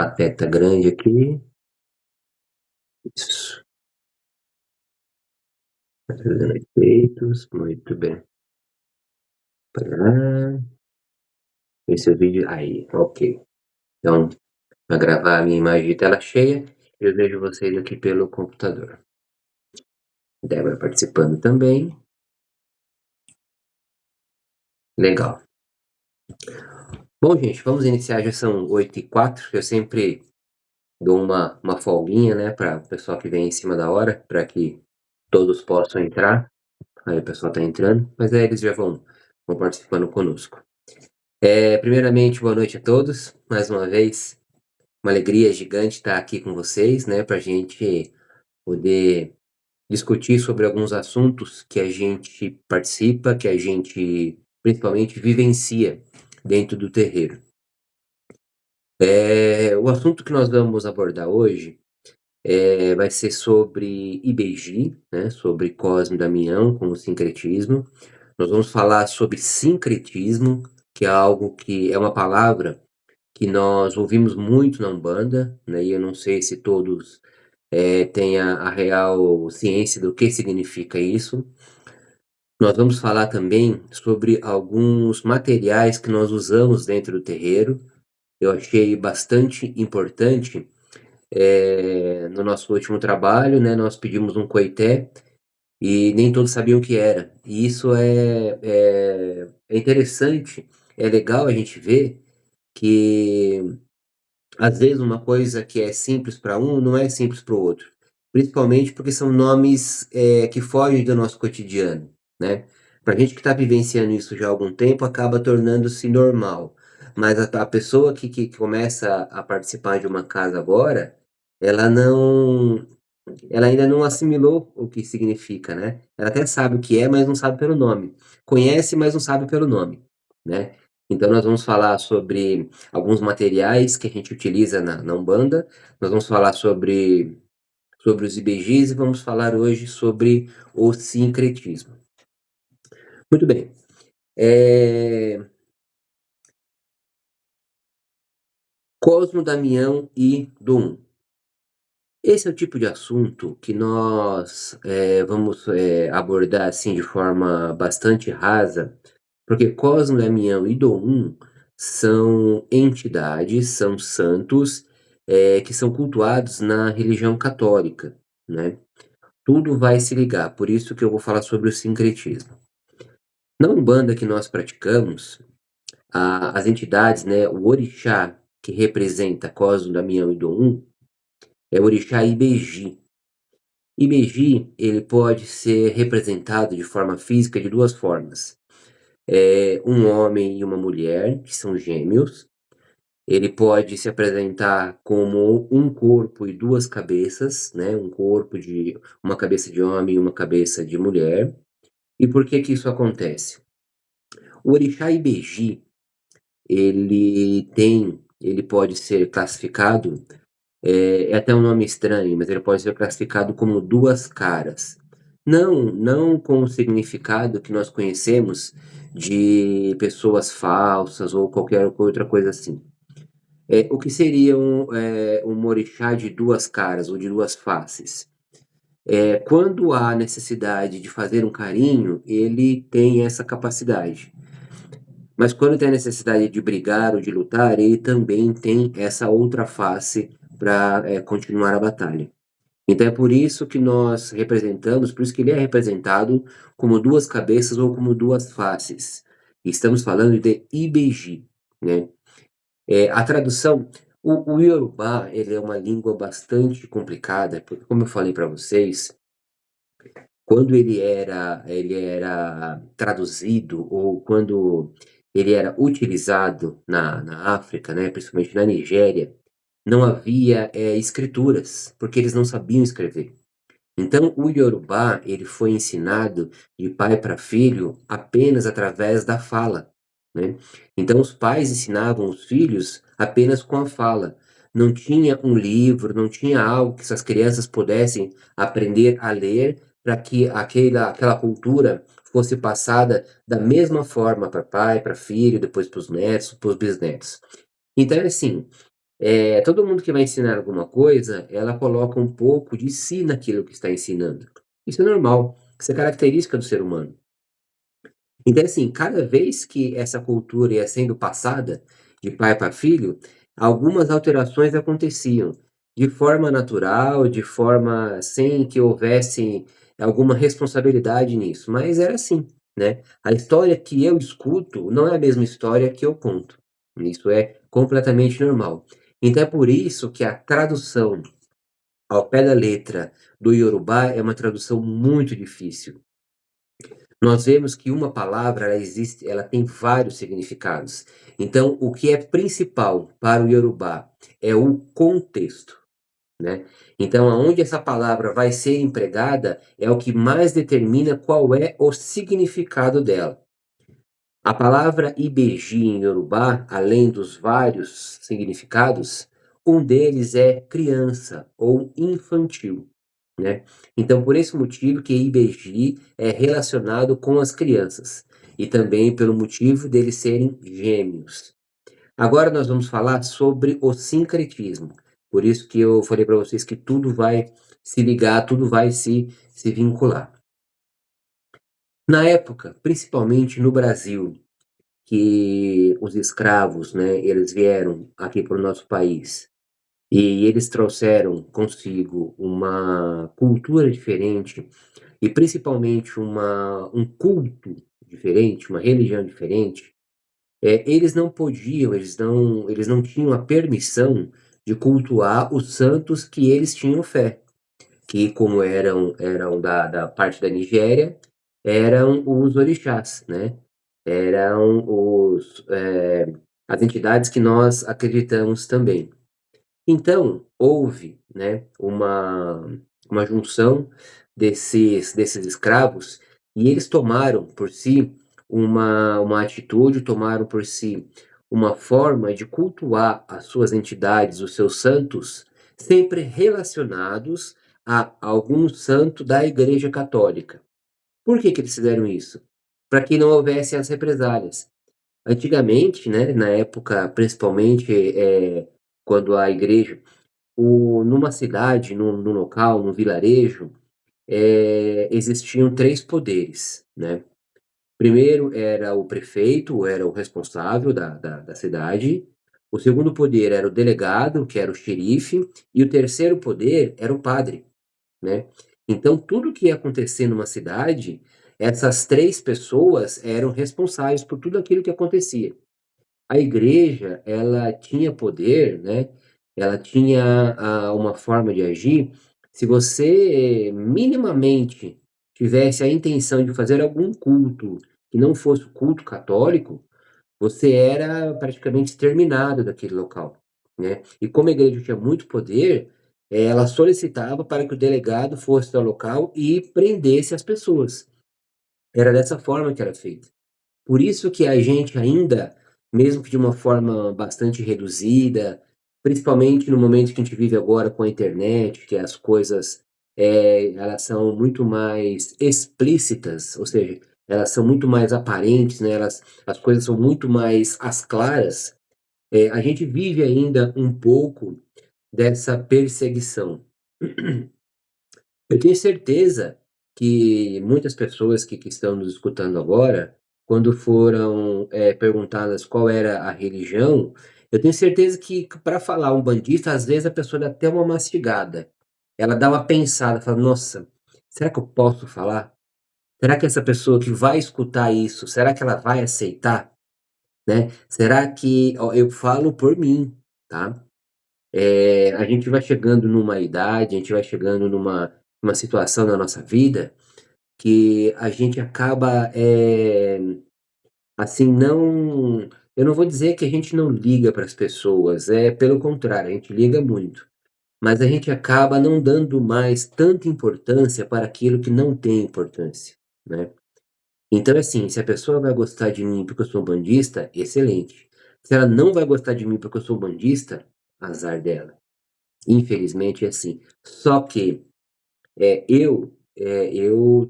a seta grande aqui. Isso. Fazendo efeitos, muito bem. Para esse vídeo aí, ok. Então, para gravar a minha imagem de tela cheia, eu vejo vocês aqui pelo computador. Débora participando também. Legal. Bom, gente, vamos iniciar. Já são 8h04. Eu sempre dou uma folguinha, né, para o pessoal que vem em cima da hora, para que todos possam entrar. Aí o pessoal está entrando, mas aí eles já vão participando conosco. Primeiramente, boa noite a todos. Mais uma vez, uma alegria gigante estar aqui com vocês, né, para a gente poder discutir sobre alguns assuntos que a gente participa, que a gente principalmente vivencia dentro do terreiro. O assunto que nós vamos abordar hoje vai ser sobre IBG, né, sobre Cosme e Damião como sincretismo. Nós vamos falar sobre sincretismo, que é algo que é uma palavra que nós ouvimos muito na Umbanda, né, e eu não sei se todos têm a real ciência do que significa isso. Nós vamos falar também sobre alguns materiais que nós usamos dentro do terreiro. Eu achei bastante importante. No nosso último trabalho, né, nós pedimos um coité e nem todos sabiam o que era. E isso é interessante, é legal a gente ver que às vezes uma coisa que é simples para um não é simples para o outro, principalmente porque são nomes que fogem do nosso cotidiano, né? Para a gente que está vivenciando isso já há algum tempo, acaba tornando-se normal. Mas a pessoa que começa a participar de uma casa agora, ela não, ela ainda não assimilou o que significa, né? Ela até sabe o que é, mas não sabe pelo nome. Conhece, mas não sabe pelo nome, né? Então nós vamos falar sobre alguns materiais que a gente utiliza na Umbanda, nós vamos falar sobre os IBGs e vamos falar hoje sobre o sincretismo. Muito bem. Cosmo, Damião e Dom. Esse é o tipo de assunto que nós vamos abordar assim de forma bastante rasa, porque Cosmo, Damião e Dom são entidades, são santos que são cultuados na religião católica, né? Tudo vai se ligar, por isso que eu vou falar sobre o sincretismo. Na Umbanda que nós praticamos, as entidades, né, o orixá que representa Cosmo, Damião e Dom é o orixá Ibeji. Ibeji, ele pode ser representado de forma física de duas formas. Um homem e uma mulher, que são gêmeos. Ele pode se apresentar como um corpo e duas cabeças, né? Uma cabeça de homem e uma cabeça de mulher. E por que que isso acontece? O orixá Ibeji, ele pode ser classificado, é até um nome estranho, mas ele pode ser classificado como duas caras. Não com o significado que nós conhecemos de pessoas falsas ou qualquer outra coisa assim. O que seria um orixá de duas caras ou de duas faces? Quando há necessidade de fazer um carinho, ele tem essa capacidade. Mas quando tem a necessidade de brigar ou de lutar, ele também tem essa outra face para continuar a batalha. Então é por isso que nós representamos, por isso que ele é representado como duas cabeças ou como duas faces. Estamos falando de Ibeji, né? A tradução, o Yorubá, ele é uma língua bastante complicada, porque como eu falei para vocês, quando ele era traduzido ou quando ele era utilizado na África, né, principalmente na Nigéria, não havia escrituras, porque eles não sabiam escrever. Então o Yorubá, ele foi ensinado de pai para filho apenas através da fala, né. Então os pais ensinavam os filhos apenas com a fala. Não tinha um livro, não tinha algo que essas crianças pudessem aprender a ler para que aquela cultura fosse passada da mesma forma para pai, para filho, depois para os netos, para os bisnetos. Então é assim, todo mundo que vai ensinar alguma coisa, ela coloca um pouco de si naquilo que está ensinando. Isso é normal, isso é característica do ser humano. Então, assim, cada vez que essa cultura ia sendo passada de pai para filho, algumas alterações aconteciam de forma natural, de forma sem que houvesse alguma responsabilidade nisso, mas era assim, né. A história que eu escuto não é a mesma história que eu conto. Isso é completamente normal. Então é por isso que a tradução ao pé da letra do Iorubá é uma tradução muito difícil. Nós vemos que uma palavra ela tem vários significados. Então, o que é principal para o Iorubá é o contexto, né. Então aonde essa palavra vai ser empregada é o que mais determina qual é o significado dela. A palavra ibeji em Iorubá, além dos vários significados, um deles é criança ou infantil, né. Então por esse motivo que ibeji é relacionado com as crianças, e também pelo motivo deles serem gêmeos. Agora nós vamos falar sobre o sincretismo, por isso que eu falei para vocês que tudo vai se ligar, tudo vai se vincular. Na época, principalmente no Brasil, que os escravos, né, eles vieram aqui para o nosso país, e eles trouxeram consigo uma cultura diferente e principalmente um culto diferente, uma religião diferente, eles não podiam, eles não tinham a permissão de cultuar os santos que eles tinham fé, que como eram da parte da Nigéria, eram os orixás, né, eram as entidades que nós acreditamos também. Então, houve, né, uma junção desses escravos, e eles tomaram por si uma atitude, tomaram por si uma forma de cultuar as suas entidades, os seus santos, sempre relacionados a algum santo da Igreja Católica. Por que que eles fizeram isso? Para que não houvesse as represálias. Antigamente, né, na época principalmente, quando a igreja numa cidade, num local, num vilarejo, existiam 3 poderes, né. Primeiro era o prefeito, era o responsável da cidade, o segundo poder era o delegado, que era o xerife, e o terceiro poder era o padre, né. Então tudo que ia acontecer numa cidade, essas 3 pessoas eram responsáveis por tudo aquilo que acontecia. A igreja, ela tinha poder, né, ela tinha uma forma de agir, se você minimamente tivesse a intenção de fazer algum culto que não fosse o culto católico, você era praticamente exterminado daquele local, né. E como a igreja tinha muito poder, ela solicitava para que o delegado fosse ao local e prendesse as pessoas. Era dessa forma que era feito. Por isso que a gente ainda, mesmo que de uma forma bastante reduzida, principalmente no momento que a gente vive agora com a internet, que as coisas, elas são muito mais explícitas, ou seja, elas são muito mais aparentes, né, as coisas são muito mais às claras, a gente vive ainda um pouco dessa perseguição. Eu tenho certeza que muitas pessoas que estão nos escutando agora, quando foram, perguntadas qual era a religião, eu tenho certeza que para falar umbandista, às vezes a pessoa dá até uma mastigada. Ela dá uma pensada, fala: "Nossa, será que eu posso falar? Será que essa pessoa que vai escutar isso, será que ela vai aceitar?", né. Será que ó, eu falo por mim, tá. A gente vai chegando numa idade, a gente vai chegando numa situação na nossa vida que a gente acaba, assim, não, eu não vou dizer que a gente não liga para as pessoas, é pelo contrário, a gente liga muito, mas a gente acaba não dando mais tanta importância para aquilo que não tem importância, né. Então, assim, se a pessoa vai gostar de mim porque eu sou bandista, excelente. Se ela não vai gostar de mim porque eu sou bandista, azar dela. Infelizmente é assim. Só que, eu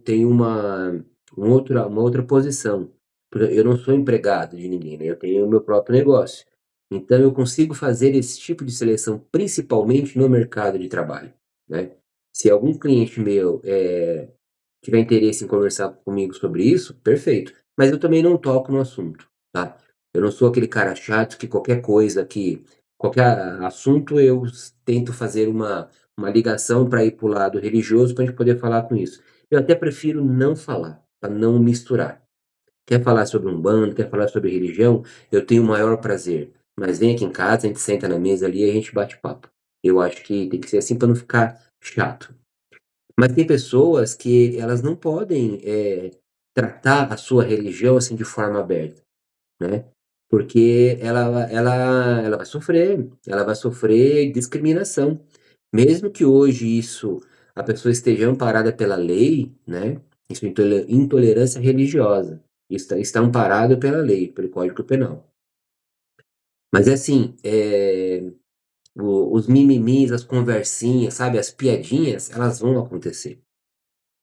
tenho uma outra posição, porque eu não sou empregado de ninguém, né, eu tenho o meu próprio negócio. Então eu consigo fazer esse tipo de seleção principalmente no mercado de trabalho, né. Se algum cliente meu, tiver interesse em conversar comigo sobre isso, perfeito, mas eu também não toco no assunto, tá. Eu não sou aquele cara chato que qualquer assunto eu tento fazer uma ligação para ir para o lado religioso para a gente poder falar com isso. Eu até prefiro não falar, para não misturar. Quer falar sobre Umbanda, quer falar sobre religião, eu tenho o maior prazer, mas vem aqui em casa, a gente senta na mesa ali e a gente bate papo. Eu acho que tem que ser assim para não ficar chato. Mas tem pessoas que elas não podem, tratar a sua religião, assim, de forma aberta, né, porque ela ela vai sofrer discriminação. Mesmo que hoje isso a pessoa esteja amparada pela lei, né, isso é intolerância religiosa, está amparado pela lei, pelo Código Penal. Mas é assim, os mimimis, as conversinhas, sabe, as piadinhas, elas vão acontecer.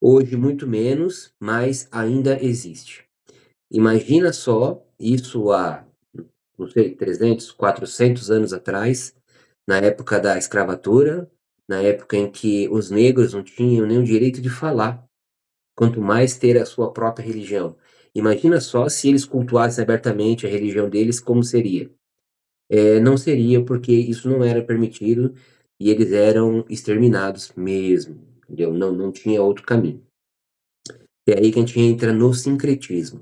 Hoje muito menos, mas ainda existe. Imagina só isso há, não sei, 300, 400 anos atrás, na época da escravatura, na época em que os negros não tinham nem o direito de falar, quanto mais ter a sua própria religião. Imagina só se eles cultuassem abertamente a religião deles, como seria? Não seria, porque isso não era permitido e eles eram exterminados mesmo, entendeu? Não tinha outro caminho. É aí que a gente entra no sincretismo.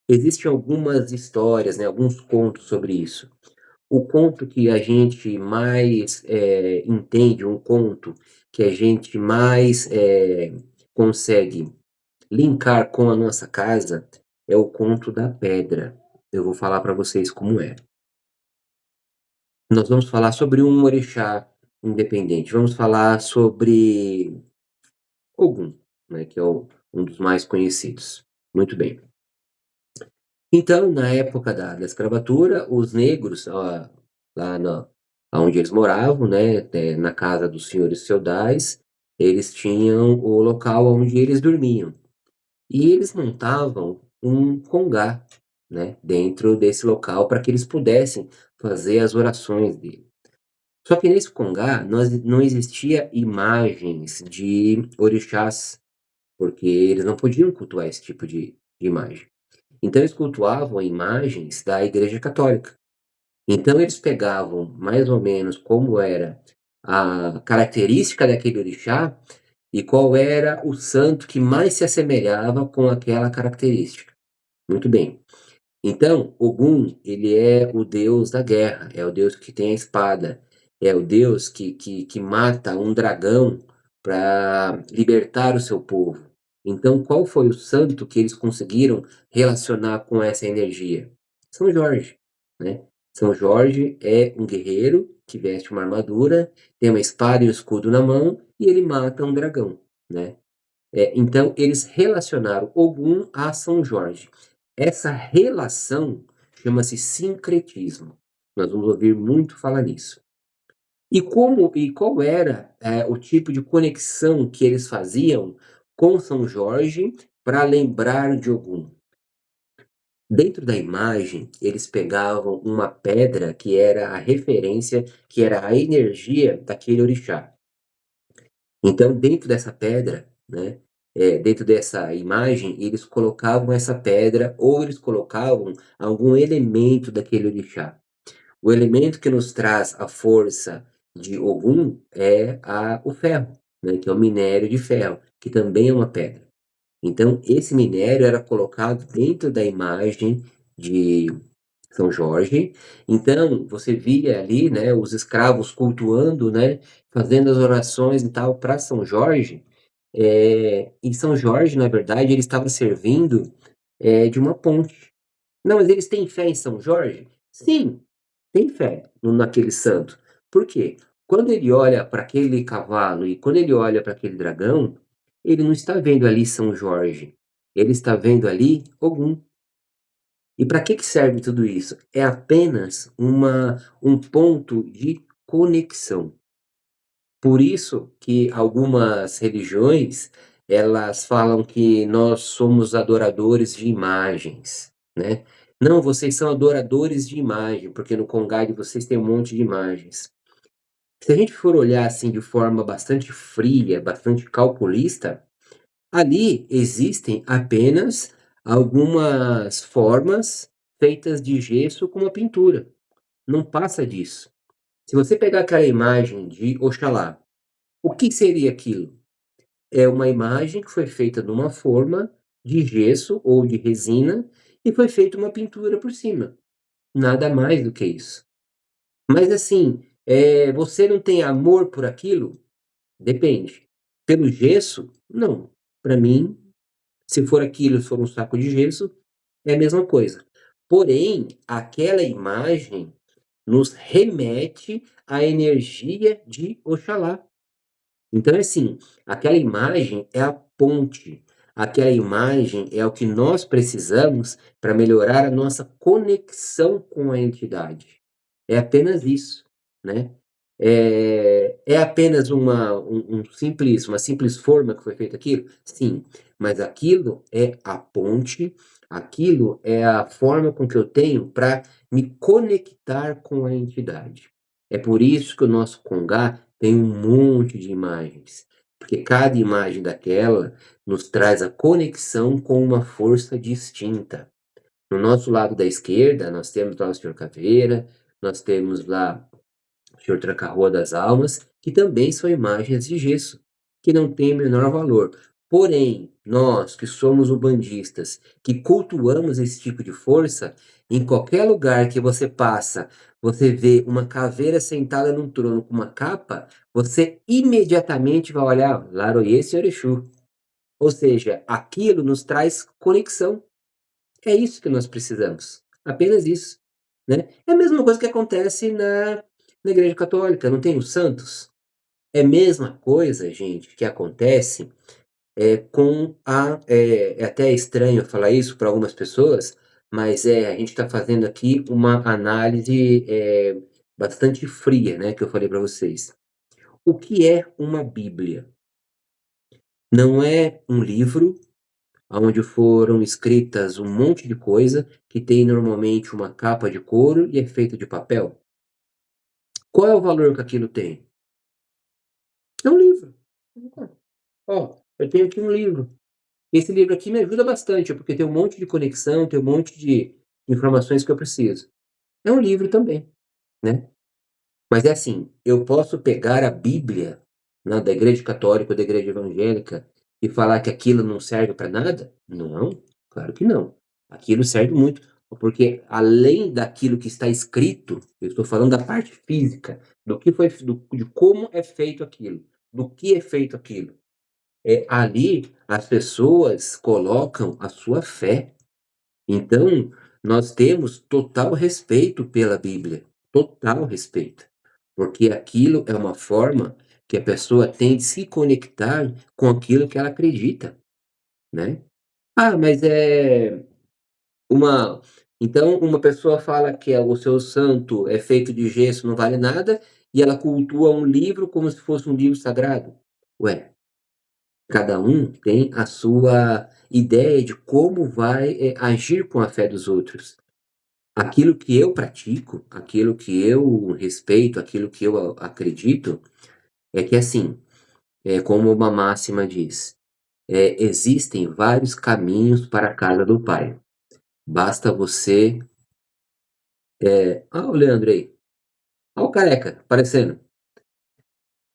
Existem algumas histórias, né, alguns contos sobre isso. O conto que a gente mais, entende, um conto que a gente mais, consegue linkar com a nossa casa, é o conto da pedra. Eu vou falar para vocês como é. Nós vamos falar sobre um orixá independente, vamos falar sobre Ogum, né, que é um dos mais conhecidos. Muito bem. Então, na época da escravatura, os negros, lá na aonde eles moravam, né, na casa dos senhores feudais, eles tinham o local onde eles dormiam. E eles montavam um congá, né, dentro desse local para que eles pudessem fazer as orações dele. Só que nesse congá não existia imagens de orixás, porque eles não podiam cultuar esse tipo de imagem. Então eles cultuavam imagens da Igreja Católica. Então eles pegavam mais ou menos como era a característica daquele orixá e qual era o santo que mais se assemelhava com aquela característica. Muito bem. Então, Ogum, ele é o deus da guerra, é o deus que tem a espada, é o deus que mata um dragão para libertar o seu povo. Então, qual foi o santo que eles conseguiram relacionar com essa energia? São Jorge, né? São Jorge é um guerreiro que veste uma armadura, tem uma espada e um escudo na mão e ele mata um dragão, né? Então eles relacionaram Ogum a São Jorge. Essa relação chama-se sincretismo. Nós vamos ouvir muito falar nisso. E qual era, o tipo de conexão que eles faziam com São Jorge para lembrar de Ogum? Dentro da imagem, eles pegavam uma pedra que era a referência, que era a energia daquele orixá. Então, dentro dessa pedra, né, dentro dessa imagem, eles colocavam essa pedra ou eles colocavam algum elemento daquele orixá. O elemento que nos traz a força de Ogum é o ferro, né, que é o minério de ferro, que também é uma pedra. Então, esse minério era colocado dentro da imagem de São Jorge. Então, você via ali, né, os escravos cultuando, né, fazendo as orações e tal para São Jorge. E São Jorge, na verdade, ele estava servindo, de uma ponte. Não, mas eles têm fé em São Jorge? Sim, tem fé naquele santo. Por quê? Quando ele olha para aquele cavalo e quando ele olha para aquele dragão, ele não está vendo ali São Jorge, ele está vendo ali Ogum. E para que serve tudo isso? É apenas um ponto de conexão. Por isso que algumas religiões, elas falam que nós somos adoradores de imagens, né. Não, vocês são adoradores de imagem, porque no Congá de vocês tem um monte de imagens. Se a gente for olhar assim de forma bastante fria, bastante calculista, ali existem apenas algumas formas feitas de gesso com uma pintura. Não passa disso. Se você pegar aquela imagem de Oxalá, o que seria aquilo? É uma imagem que foi feita numa forma de gesso ou de resina e foi feita uma pintura por cima. Nada mais do que isso. Mas assim, você não tem amor por aquilo? Depende. Pelo gesso? Não. Para mim, se for aquilo, se for um saco de gesso, é a mesma coisa. Porém, aquela imagem nos remete à energia de Oxalá. Então é assim, aquela imagem é a ponte, aquela imagem é o que nós precisamos para melhorar a nossa conexão com a entidade. É apenas isso, né. É apenas uma simples forma que foi feita aquilo? Sim, mas aquilo é a ponte, aquilo é a forma com que eu tenho para me conectar com a entidade. É por isso que o nosso Congá tem um monte de imagens, porque cada imagem daquela nos traz a conexão com uma força distinta. No nosso lado da esquerda, nós temos lá o Senhor Caveira, nós temos lá o Senhor Tranca-Rua das Almas, que também são imagens de gesso, que não têm o menor valor. Porém, nós que somos ubandistas, que cultuamos esse tipo de força, em qualquer lugar que você passa, você vê uma caveira sentada num trono com uma capa, você imediatamente vai olhar Laroye Senhor Exu. Ou seja, aquilo nos traz conexão. É isso que nós precisamos, apenas isso, né. É a mesma coisa que acontece na igreja católica, não tem os santos? É a mesma coisa, gente, que acontece, com é até estranho falar isso para algumas pessoas, mas, a gente está fazendo aqui uma análise, bastante fria, né, que eu falei para vocês. O que é uma Bíblia? Não é um livro aonde foram escritas um monte de coisa, que tem normalmente uma capa de couro e é feita de papel. Qual é o valor que aquilo tem? É um livro. Ó, eu tenho aqui um livro. Esse livro aqui me ajuda bastante, porque tem um monte de conexão, tem um monte de informações que eu preciso. É um livro também, né. Mas é assim, eu posso pegar a Bíblia, né, da igreja católica ou da igreja evangélica e falar que aquilo não serve para nada? Não, claro que não. Aquilo serve muito, porque além daquilo que está escrito, eu estou falando da parte física, do que foi de como é feito aquilo, do que é feito aquilo. Ali as pessoas colocam a sua fé. Então, nós temos total respeito pela Bíblia, total respeito, porque aquilo é uma forma que a pessoa tem de se conectar com aquilo que ela acredita, né. Ah, mas uma então uma pessoa fala que o seu santo é feito de gesso, não vale nada, e ela cultua um livro como se fosse um livro sagrado. Ué, cada um tem a sua ideia de como vai, agir com a fé dos outros. Aquilo que eu pratico, aquilo que eu respeito, aquilo que eu acredito, é que assim, como uma máxima diz, existem vários caminhos para a casa do Pai. Basta você o Leandro aí, ó o careca aparecendo.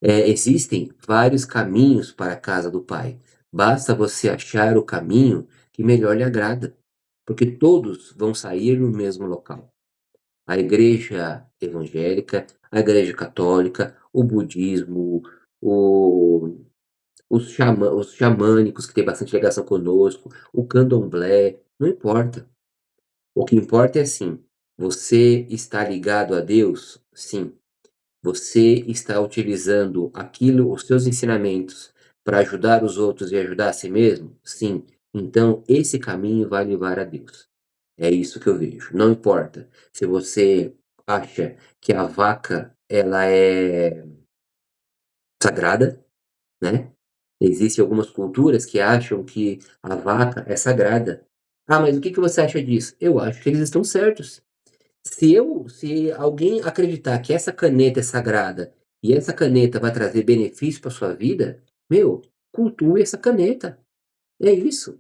Existem vários caminhos para a casa do Pai. Basta você achar o caminho que melhor lhe agrada, porque todos vão sair no mesmo local. A igreja evangélica, a igreja católica, o budismo, o os xamânicos que têm bastante ligação conosco, o candomblé, não importa. O que importa é assim, você está ligado a Deus? Sim. Você está utilizando aquilo os seus ensinamentos para ajudar os outros e ajudar a si mesmo? Sim. Então esse caminho vai levar a Deus. É isso que eu vejo. Não importa se você acha que a vaca ela é sagrada, né. Existem algumas culturas que acham que a vaca é sagrada. Ah, mas o que que você acha disso? Eu acho que eles estão certos. Se alguém acreditar que essa caneta é sagrada e essa caneta vai trazer benefício para sua vida, meu, cultue essa caneta. É isso.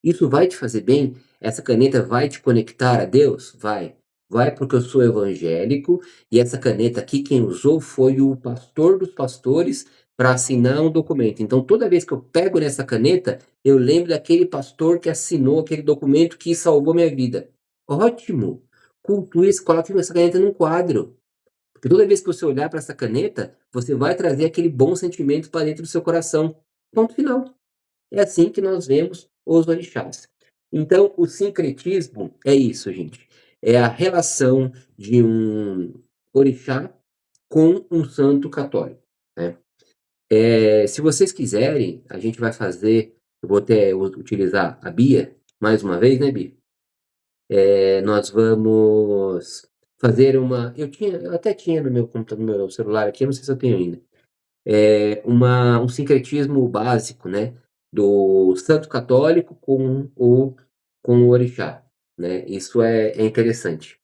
Isso vai te fazer bem? Essa caneta vai te conectar a Deus? Vai. Vai porque eu sou evangélico e essa caneta aqui quem usou foi o pastor dos pastores para assinar um documento. Então toda vez que eu pego nessa caneta, eu lembro daquele pastor que assinou aquele documento que salvou minha vida. Ótimo! Cultue isso, coloque essa caneta num quadro. Porque toda vez que você olhar para essa caneta, você vai trazer aquele bom sentimento para dentro do seu coração. Ponto final. É assim que nós vemos os orixás. Então, o sincretismo é isso, gente. É a relação de um orixá com um santo católico, né. Se vocês quiserem, a gente vai fazer, eu vou até utilizar a Bia, mais uma vez, né, Bia? Nós vamos fazer uma eu até tinha no meu computador, no meu celular aqui, eu não sei se eu tenho ainda. Um sincretismo básico, né, do santo católico com o orixá, né, isso é interessante.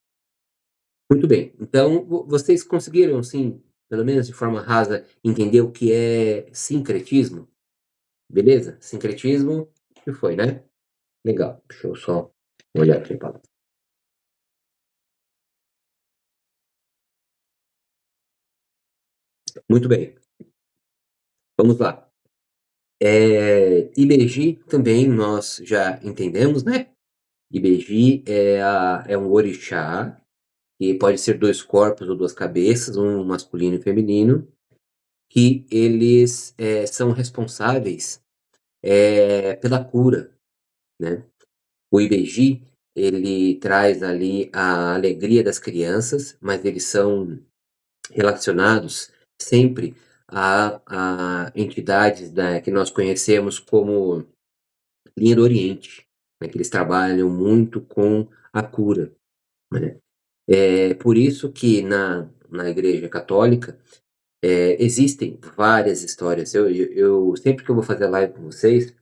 Muito bem, então vocês conseguiram, assim, pelo menos de forma rasa, entender o que é sincretismo? Beleza? Sincretismo, que foi, né? Legal, deixa eu só olhar aqui a palavra. Muito bem, vamos lá. Ibeji também nós já entendemos, né? Ibeji é um orixá, que pode ser 2 corpos ou 2 cabeças, um masculino e feminino, que eles, são responsáveis, pela cura, né. O Ibeji, ele traz ali a alegria das crianças, mas eles são relacionados sempre a entidades que nós conhecemos como linha do Oriente, né, que eles trabalham muito com a cura, né. É por isso que na igreja católica, existem várias histórias. Eu sempre que eu vou fazer live com vocês,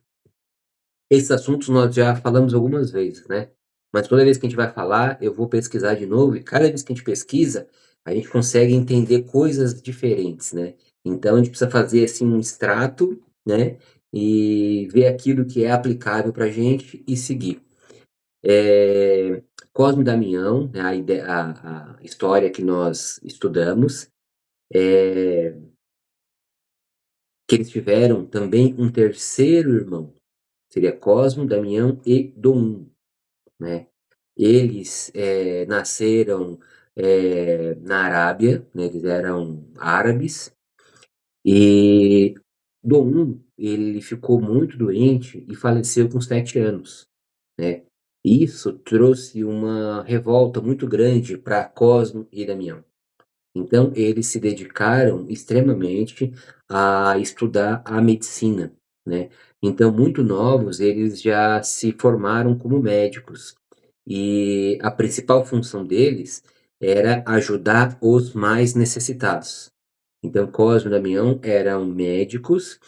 esses assuntos nós já falamos algumas vezes, né, mas toda vez que a gente vai falar, eu vou pesquisar de novo e cada vez que a gente pesquisa, a gente consegue entender coisas diferentes, né. Então a gente precisa fazer, assim, um extrato, né, e ver aquilo que é aplicável pra gente e seguir. Eh, Cosme e Damião, né, a história que nós estudamos, eh, que eles tiveram também um terceiro irmão, seria Cosmo, Damião e Dom, né. Eles, nasceram, na Arábia, né, eles eram árabes, e Dom, ele ficou muito doente e faleceu com 7 anos, né. Isso trouxe uma revolta muito grande para Cosmo e Damião. Então, eles se dedicaram extremamente a estudar a medicina, né. Então, muito novos, eles já se formaram como médicos, e a principal função deles era ajudar os mais necessitados. Então, Cosme e Damião eram médicos,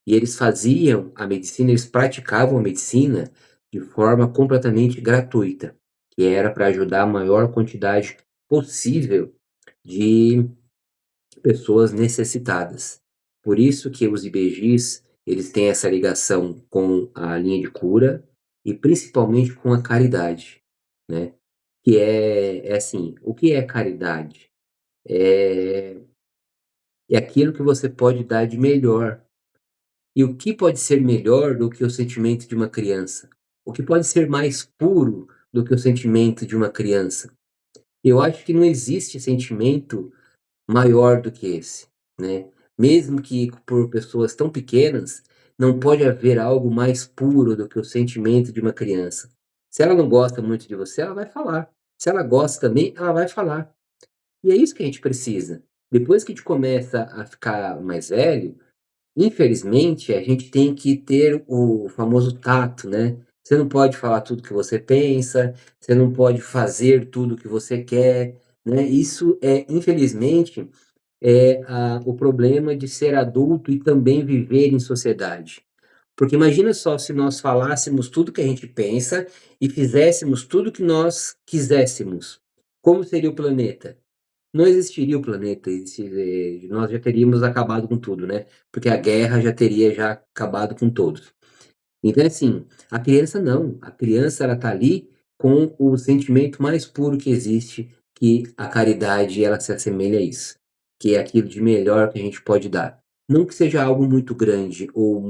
e eles faziam a medicina, eles praticavam a medicina de forma completamente gratuita, que era para ajudar a maior quantidade possível de pessoas necessitadas. Por isso que os IBGs, eles têm essa ligação com a linha de cura e principalmente com a caridade, né, que é assim, o que é caridade? É é aquilo que você pode dar de melhor. E o que pode ser melhor do que o sentimento de uma criança? O que pode ser mais puro do que o sentimento de uma criança? Eu acho que não existe sentimento maior do que esse, né. Mesmo que por pessoas tão pequenas, não pode haver algo mais puro do que o sentimento de uma criança. Se ela não gosta muito de você, ela vai falar. Se ela gosta também, ela vai falar. E é isso que a gente precisa. Depois que a gente começa a ficar mais velho, infelizmente, a gente tem que ter o famoso tato, né. Você não pode falar tudo que você pensa, você não pode fazer tudo que você quer, né. Isso infelizmente, o problema de ser adulto e também viver em sociedade. Porque imagina só se nós falássemos tudo que a gente pensa e fizéssemos tudo que nós quiséssemos, como seria o planeta? Não existiria o planeta, nós já teríamos acabado com tudo, né, porque a guerra já teria já acabado com todos. Então, assim, a criança não, a criança ela tá ali com o sentimento mais puro que existe, que a caridade ela se assemelha a isso, que é aquilo de melhor que a gente pode dar. Não que seja algo muito grande ou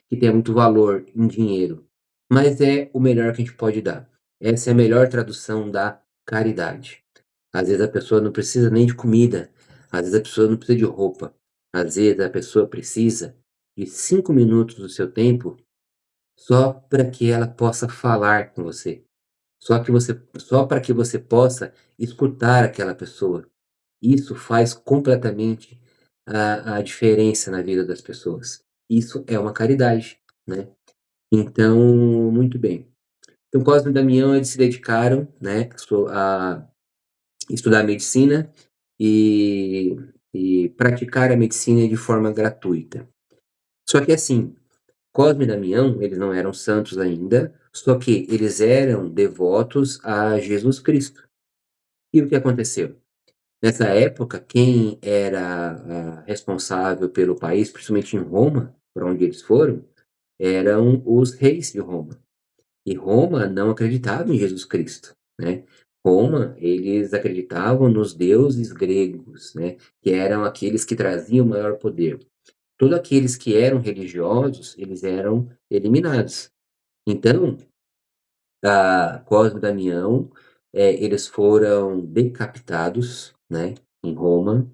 que tenha muito valor em dinheiro, mas é o melhor que a gente pode dar. Essa é a melhor tradução da caridade. Às vezes a pessoa não precisa nem de comida, às vezes a pessoa não precisa de roupa, às vezes a pessoa precisa de 5 minutos do seu tempo só para que ela possa falar com você, só para que você possa escutar aquela pessoa. Isso faz completamente a diferença na vida das pessoas. Isso é uma caridade, né. Então, muito bem. Então Cosme e Damião, eles se dedicaram, né, a estudar medicina e praticar a medicina de forma gratuita. Só que assim, Cosme e Damião, eles não eram santos ainda, só que eles eram devotos a Jesus Cristo. E o que aconteceu? Nessa época, quem era responsável pelo país, principalmente em Roma, para onde eles foram, eram os reis de Roma. E Roma não acreditava em Jesus Cristo, né? Roma, eles acreditavam nos deuses gregos, né? Que eram aqueles que traziam o maior poder. Todos aqueles que eram religiosos, eles eram eliminados. Então, Cosme e Damião, eles foram decapitados, né, em Roma,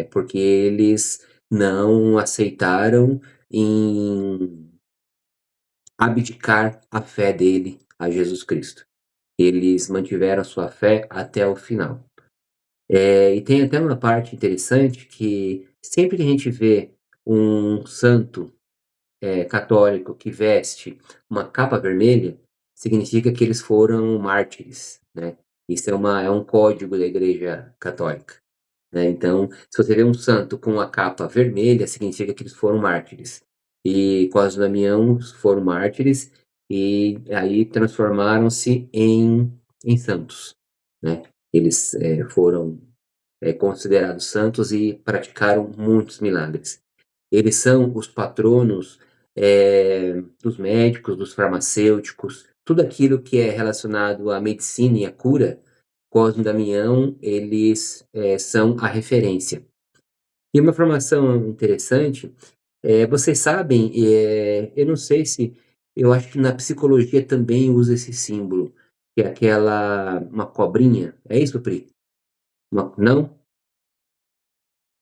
porque eles não aceitaram em abdicar a fé dele a Jesus Cristo. Eles mantiveram sua fé até o final. E tem até uma parte interessante que sempre que a gente vê um santo católico que veste uma capa vermelha, significa que eles foram mártires, né. Isso é um código da igreja católica, né. Então, se você vê um santo com a capa vermelha, significa que eles foram mártires. E Cosme e Damião foram mártires, e aí transformaram-se em santos, né. Eles, foram, considerados santos e praticaram muitos milagres. Eles são os patronos, dos médicos, dos farmacêuticos, tudo aquilo que é relacionado à medicina e à cura, Cosme e Damião, eles, são a referência. E uma informação interessante, vocês sabem, eu não sei se eu acho que na psicologia também usa esse símbolo, que é aquela uma cobrinha, é isso, Pri? Não?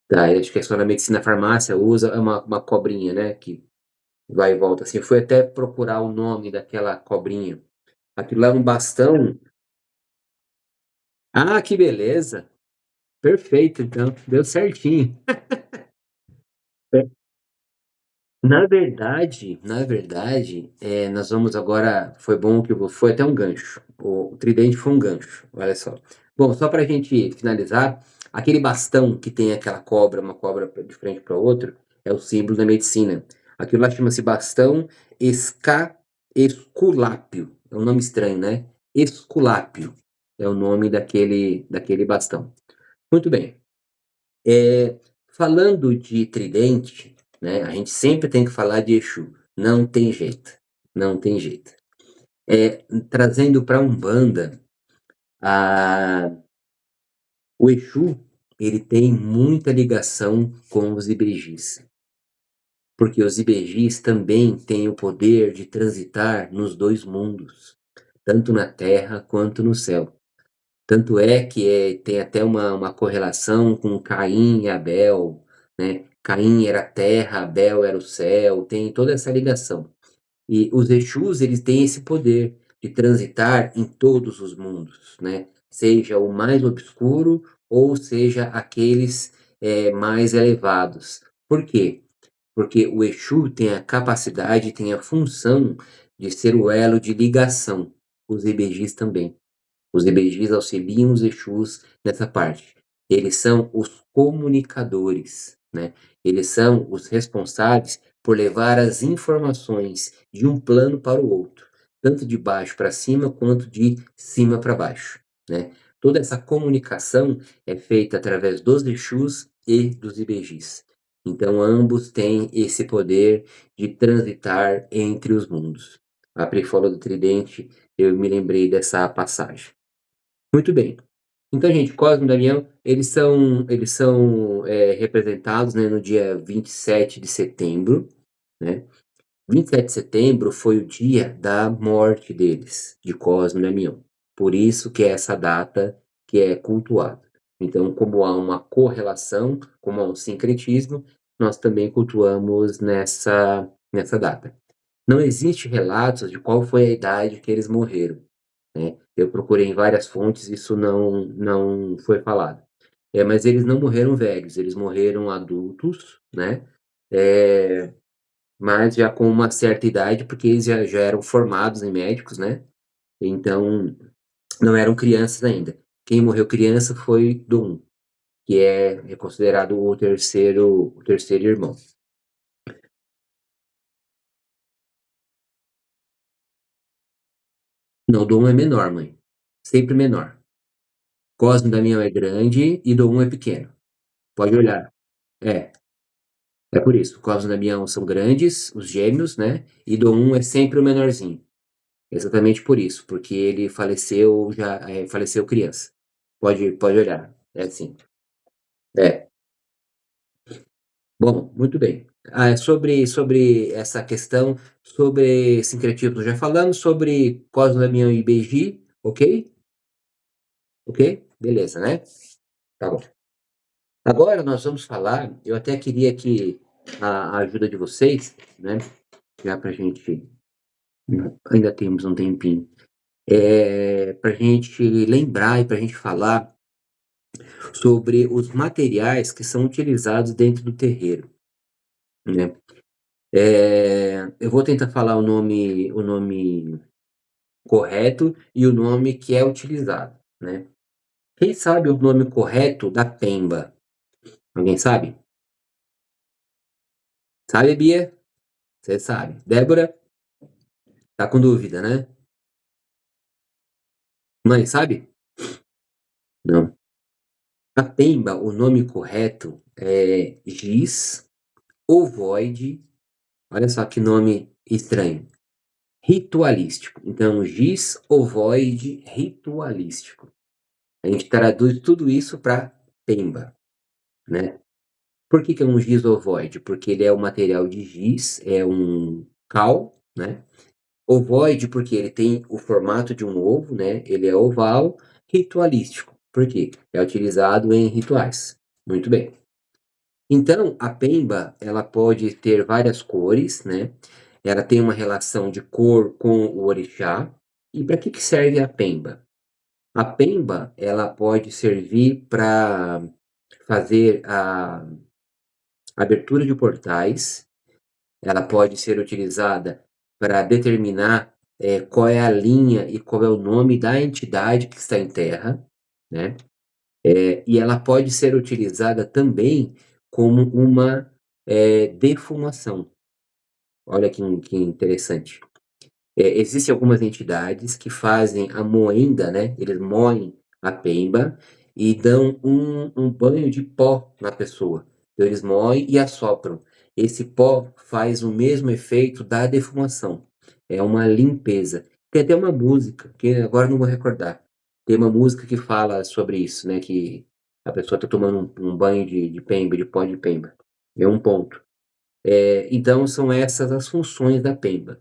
Tá, eu acho que é só na medicina, farmácia usa, é uma cobrinha, né, que vai e volta, assim. Eu fui até procurar o nome daquela cobrinha. Aquilo lá é um bastão. Ah, que beleza! Perfeito, então, deu certinho. É. Na verdade, nós vamos agora foi bom que vo foi até um gancho. O tridente foi um gancho, olha só. Bom, só pra gente finalizar, aquele bastão que tem aquela cobra, uma cobra de frente para o outro, é o símbolo da medicina. Aquilo lá chama-se bastão esculápio. É um nome estranho, né? Esculápio é o nome daquele bastão. Muito bem. Falando de tridente, né, a gente sempre tem que falar de Exu, não tem jeito, não tem jeito. Trazendo para a Umbanda, a o Exu, ele tem muita ligação com os Ibejis, porque os Ibejis também têm o poder de transitar nos 2 mundos, tanto na terra quanto no céu. Tanto é que tem até uma correlação com Caim e Abel, né? Caim era a terra, Abel era o céu, tem toda essa ligação. E os Exus, eles têm esse poder de transitar em todos os mundos, né? Seja o mais obscuro ou seja aqueles mais elevados. Por quê? Porque o Exu tem a capacidade, tem a função de ser o elo de ligação. Os Ibejis também. Os IBGs auxiliam os Exus nessa parte. Eles são os comunicadores, né? Eles são os responsáveis por levar as informações de um plano para o outro, tanto de baixo para cima quanto de cima para baixo, né. Toda essa comunicação é feita através dos Exus e dos IBGs. Então ambos têm esse poder de transitar entre os mundos. A Pri falou do tridente, eu me lembrei dessa passagem. Muito bem. Então, gente, Cosmo e Damião, eles são representados, né, no dia 27 de setembro, né. 27 de setembro foi o dia da morte deles, de Cosmo e Damião. Por isso que é essa data que é cultuada. Então, como há uma correlação, como há um sincretismo, nós também cultuamos nessa data. Não existe relatos de qual foi a idade que eles morreram, né. Eu procurei em várias fontes, isso não foi falado. Mas eles não morreram velhos, eles morreram adultos, né, eh, mas já com uma certa idade, porque eles já eram formados em médicos, né, então não eram crianças ainda. Quem morreu criança foi Dom, que é considerado o terceiro irmão. Não, Dom é menor, mãe, sempre menor. Cosme e Damião é grande e Dom é pequeno. Pode olhar. É, é por isso. Cosme e Damião são grandes, os gêmeos, né, e Dom é sempre o menorzinho. Exatamente por isso, porque ele faleceu criança. Pode olhar, é assim. É. Bom, muito bem. Sobre essa questão, sobre sincretismo já falamos, sobre Cosmo, Damião e Beiji, ok? Ok? Beleza, né? Tá bom. Agora nós vamos falar, eu até queria que a ajuda de vocês, né, já pra gente, ainda temos um tempinho, pra gente lembrar e pra gente falar sobre os materiais que são utilizados dentro do terreiro, né. Eu vou tentar falar o nome correto e o nome que é utilizado, né. Quem sabe o nome correto da pemba? Alguém sabe? Sabe, Bia? Você sabe. Débora? Tá com dúvida, né? Mãe, sabe? Não. A pemba, o nome correto é giz ovoide, olha só que nome estranho, ritualístico. Então, giz ovoide ritualístico. A gente traduz tudo isso para pemba, né. Por que que é um giz ovoide? Porque ele é um material de giz, é um cal, né. Ovoide, porque ele tem o formato de um ovo, né, ele é oval. Ritualístico, por quê? É utilizado em rituais. Muito bem. Então, a pemba, ela pode ter várias cores, né, ela tem uma relação de cor com o orixá. E para que serve a pemba? A pemba, ela pode servir para fazer a abertura de portais, ela pode ser utilizada para determinar, qual é a linha e qual é o nome da entidade que está em terra, né. E ela pode ser utilizada também como uma, defumação. Olha que interessante. Existem algumas entidades que fazem a moenda, né, eles moem a pemba e dão um banho de pó na pessoa. Então eles moem e assopram. Esse pó faz o mesmo efeito da defumação, é uma limpeza. Tem até uma música, que agora não vou recordar, tem uma música que fala sobre isso, né, que a pessoa está tomando um banho de pemba, de pó de pemba. É um ponto. Então são essas as funções da pemba.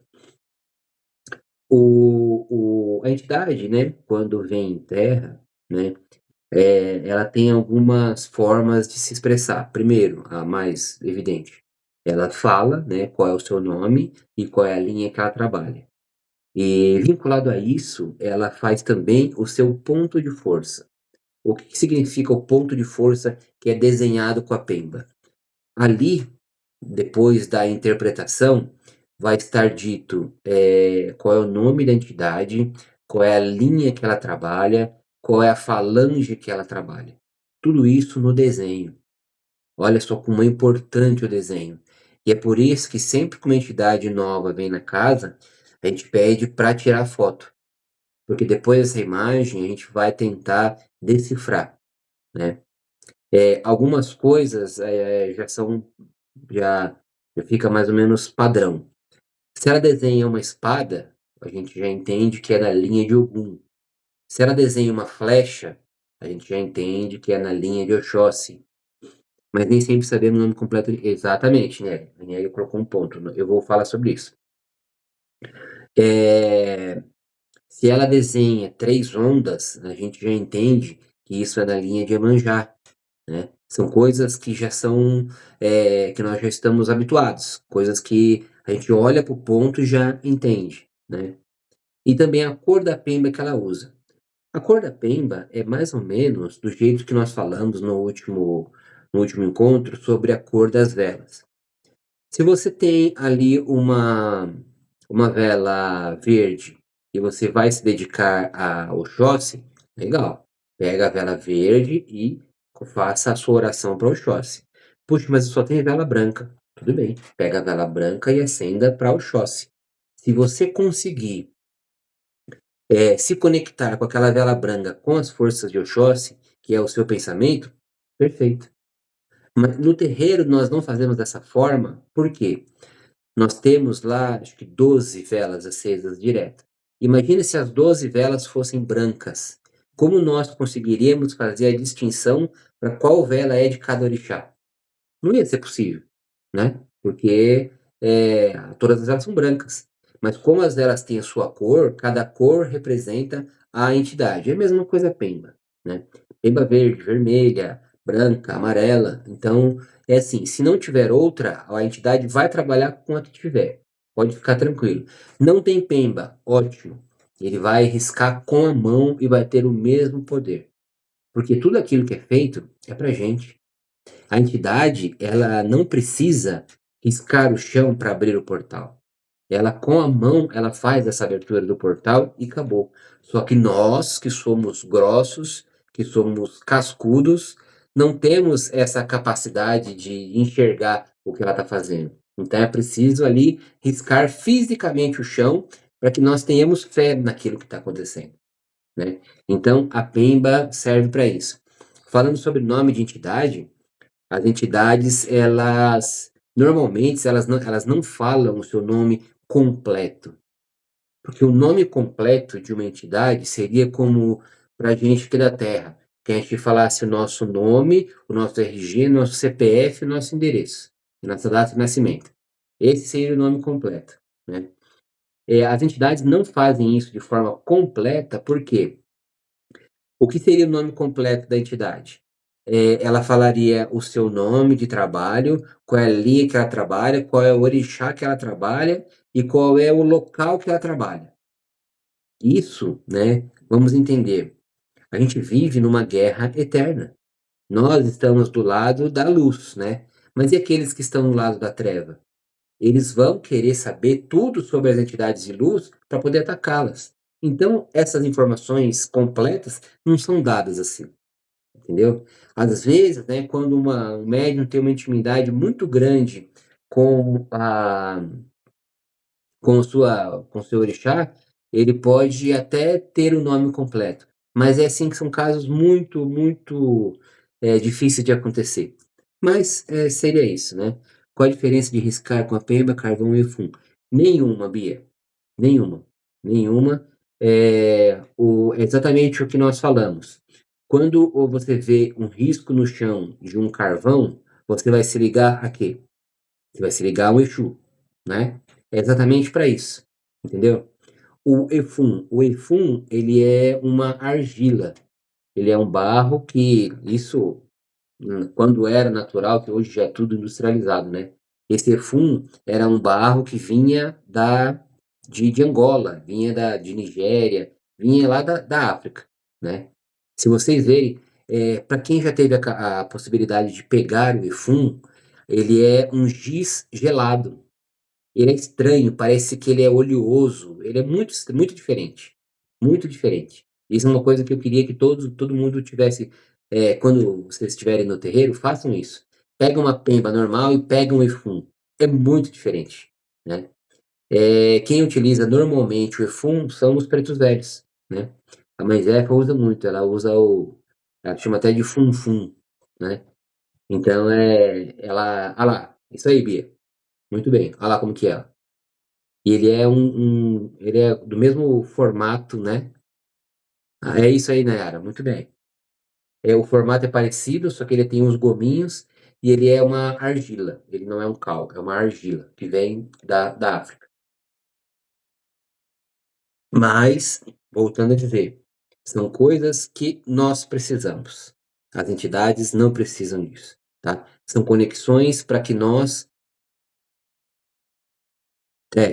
A entidade, né, quando vem em terra, né, ela tem algumas formas de se expressar. Primeiro, a mais evidente, ela fala, né, qual é o seu nome e qual é a linha que ela trabalha. E vinculado a isso, ela faz também o seu ponto de força. O que que significa o ponto de força que é desenhado com a pemba? Ali, depois da interpretação, vai estar dito, qual é o nome da entidade, qual é a linha que ela trabalha, qual é a falange que ela trabalha. Tudo isso no desenho. Olha só como é importante o desenho. E é por isso que sempre que uma entidade nova vem na casa, a gente pede para tirar foto, porque depois dessa imagem a gente vai tentar decifrar, né. Algumas coisas, já já fica mais ou menos padrão. Se ela desenha uma espada, a gente já entende que é da linha de Ogum. Se ela desenha uma flecha, a gente já entende que é na linha de Oxóssi. Mas nem sempre sabemos o nome completo exatamente, né, a Aniele colocou um ponto, eu vou falar sobre isso. Eh, Se ela desenha 3 ondas, a gente já entende que isso é da linha de Iemanjá, né. São coisas que já são, que nós já estamos habituados, coisas que a gente olha para o ponto e já entende, né. E também a cor da pemba que ela usa. A cor da pemba é mais ou menos do jeito que nós falamos no último encontro sobre a cor das velas. Se você tem ali uma vela verde e você vai se dedicar a Oxóssi, legal, pega a vela verde e faça a sua oração para Oxóssi. Puxa, mas eu só tenho vela branca. Tudo bem, pega a vela branca e acenda para Oxóssi. Se você conseguir, se conectar com aquela vela branca com as forças de Oxóssi, que é o seu pensamento, perfeito. Mas no terreiro nós não fazemos dessa forma, por quê? Nós temos lá, acho que 12 velas acesas direto. Imagine se as 12 velas fossem brancas. Como nós conseguiríamos fazer a distinção para qual vela é de cada orixá? Não ia ser possível, né? Porque todas as velas são brancas. Mas como as velas têm a sua cor, cada cor representa a entidade. É a mesma coisa Pemba, né? Pemba verde, vermelha, branca, amarela. Então, é assim, se não tiver outra, a entidade vai trabalhar com a que tiver. Pode ficar tranquilo. Não tem Pemba, ótimo. Ele vai riscar com a mão e vai ter o mesmo poder. Porque tudo aquilo que é feito é pra gente. A entidade, ela não precisa riscar o chão para abrir o portal. Ela, com a mão, ela faz essa abertura do portal e acabou. Só que nós, que somos grossos, que somos cascudos, não temos essa capacidade de enxergar o que ela está fazendo. Então é preciso ali riscar fisicamente o chão para que nós tenhamos fé naquilo que está acontecendo, né? Então a Pemba serve para isso. Falando sobre nome de entidade, as entidades, elas normalmente elas não falam o seu nome completo, porque o nome completo de uma entidade seria como para a gente aqui da Terra, que a gente falasse o nosso nome, o nosso RG, nosso CPF, o nosso endereço, nossa data de nascimento. Esse seria o nome completo, né. As entidades não fazem isso de forma completa, por quê? O que seria o nome completo da entidade? Ela falaria o seu nome de trabalho, qual é a linha que ela trabalha, qual é o orixá que ela trabalha e qual é o local que ela trabalha. Isso, né, vamos entender, a gente vive numa guerra eterna. Nós estamos do lado da luz, né, mas e aqueles que estão no lado da treva? Eles vão querer saber tudo sobre as entidades de luz para poder atacá-las. Então, essas informações completas não são dadas assim. Entendeu? Às vezes, né, quando um médium tem uma intimidade muito grande com a com o seu orixá, ele pode até ter o nome completo, mas é assim que são casos muito, muito, difíceis de acontecer. Mas, seria isso, né. Qual a diferença de riscar com a pemba, carvão e efum? Nenhuma, Bia, nenhuma, nenhuma. É exatamente o que nós falamos. Quando você vê um risco no chão de um carvão, você vai se ligar a quê? Você vai se ligar ao Exu, né. É exatamente para isso, entendeu? O efum, ele é uma argila, ele é um barro que isso, quando era natural, que hoje já é tudo industrializado, né. Esse efum era um barro que vinha de Angola, vinha de Nigéria, vinha lá da África, né. Se vocês verem, pra quem já teve a possibilidade de pegar o efum, ele é um giz gelado. Ele é estranho, parece que ele é oleoso, ele é muito diferente, muito diferente. Isso é uma coisa que eu queria que todo mundo tivesse, quando vocês estiverem no terreiro, façam isso. Pega uma pemba normal e pega um efum. é muito diferente, né. Quem utiliza normalmente o efum são os pretos velhos, né. A mãe Zefa usa muito, ela usa ela chama até de fum-fum, né. Então, ela lá, isso aí Bia, muito bem, olha lá como que é, ó. E ele é do mesmo formato, né. Ah, é isso aí, Nayara, muito bem. O formato é parecido, só que ele tem uns gominhos e ele é uma argila, ele não é um cal, é uma argila que vem da África. Mas, voltando a dizer, são coisas que nós precisamos. As entidades não precisam disso, tá? São conexões para que nós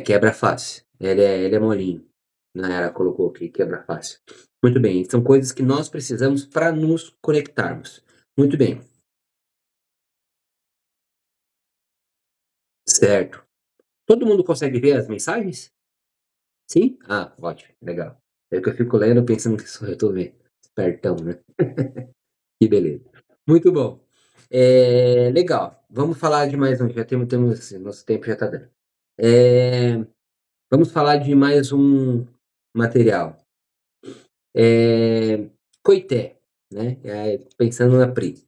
quebra fácil. Ele é molinho. Nayara colocou aqui, quebra fácil. Muito bem, são coisas que nós precisamos para nos conectarmos. Muito bem, certo. Todo mundo consegue ver as mensagens? Sim? Ah, ótimo, legal. É que eu fico lendo pensando que só eu tô vendo. Espertão, né? Que beleza. Muito bom. Legal. Vamos falar de mais um, já temos assim, nosso tempo já está dando. Vamos falar de mais um material. Coité, né, pensando na Pri.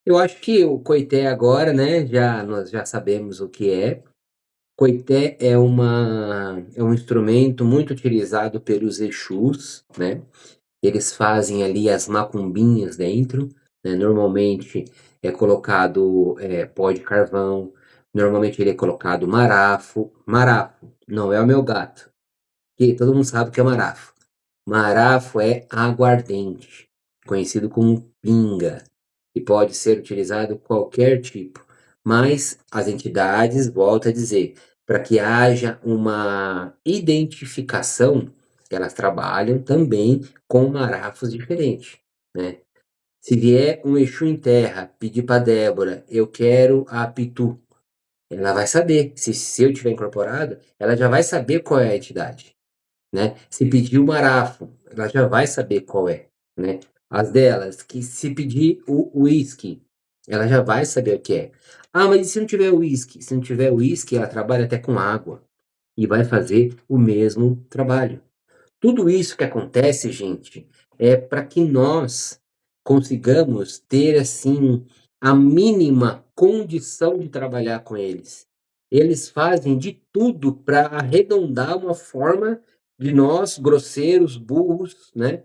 Eu acho que o coité agora, né, nós já sabemos o que é. Coité é um instrumento muito utilizado pelos Exus, né. Eles fazem ali as macumbinhas dentro, né, normalmente é colocado, pó de carvão, normalmente ele é colocado marafo, não é o meu gato, que todo mundo sabe o que é marafo. Marafo é aguardente, conhecido como pinga, e pode ser utilizado qualquer tipo, mas as entidades, volto a dizer, para que haja uma identificação, elas trabalham também com marafos diferentes, né. Se vier um Exu em terra pedir para Débora: "Eu quero a pitu", ela vai saber, se eu tiver incorporado, ela já vai saber qual é a entidade. Né, se pedir o marafo, ela já vai saber qual é, né. As delas que se pedir o uísque, ela já vai saber o que é. "Ah, mas e se não tiver uísque?" Se não tiver uísque, ela trabalha até com água, e vai fazer o mesmo trabalho. Tudo isso que acontece, gente, é para que nós consigamos ter, assim, a mínima condição de trabalhar com eles. Eles fazem de tudo para arredondar uma forma de nós, grosseiros, burros, né,